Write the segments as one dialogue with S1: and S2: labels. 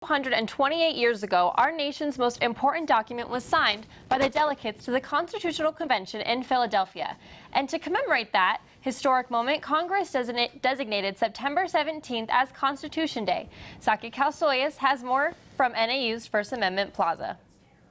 S1: 128 years ago, our nation's most important document was signed by the delegates to the Constitutional Convention in Philadelphia. And to commemorate that historic moment, Congress designated September 17th as Constitution Day. Sakya Kalsoyas has more from NAU's First Amendment Plaza.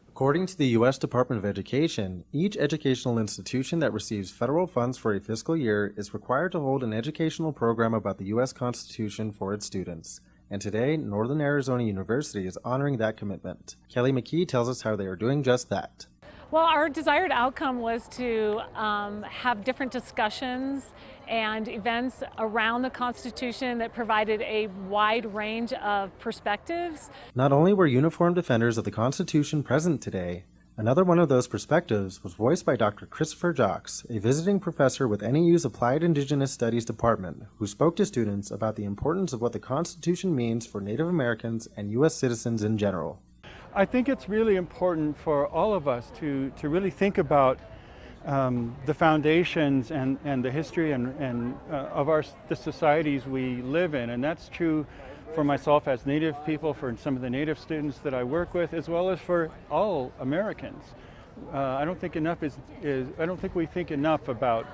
S2: According to the U.S. Department of Education, each educational institution that receives federal funds for a fiscal year is required to hold an educational program about the U.S. Constitution for its students. And today, Northern Arizona University is honoring that commitment. Kelly McKee tells us how they are doing just that.
S3: Well, our desired outcome was to have different discussions and events around the Constitution that provided a wide range of perspectives.
S2: Not only were uniformed defenders of the Constitution present today, another one of those perspectives was voiced by Dr. Christopher Jocks, a visiting professor with NAU's Applied Indigenous Studies Department, who spoke to students about the importance of what the Constitution means for Native Americans and U.S. citizens in general.
S4: I think it's really important for all of us to really think about the foundations and the history of the societies we live in, and that's true for myself as Native people, for some of the Native students that I work with, as well as for all Americans. I don't think we think enough about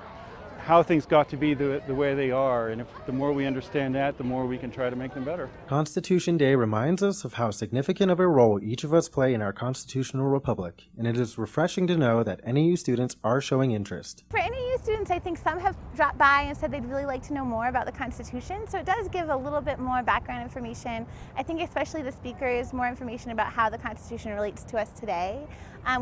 S4: how things got to be the way they are, and the more we understand that, the more we can try to make them better.
S2: Constitution Day reminds us of how significant of a role each of us play in our constitutional republic, and it is refreshing to know that NAU students are showing interest.
S5: For NAU students, I think some have dropped by and said they'd really like to know more about the Constitution, so it does give a little bit more background information. I think especially the speakers, more information about how the Constitution relates to us today.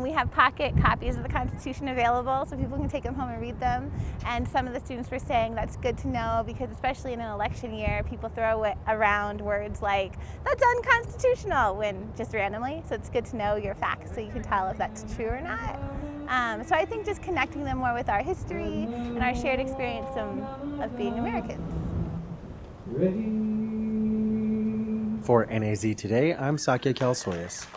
S5: We have pocket copies of the Constitution available so people can take them home and read them, and some of the students were saying that's good to know because especially in an election year, people throw around words like, that's unconstitutional, when just randomly, so it's good to know your facts so you can tell if that's true or not. So I think just connecting them more with our history and our shared experience of being Americans.
S2: For NAZ Today, I'm Sakya Kalsoyas.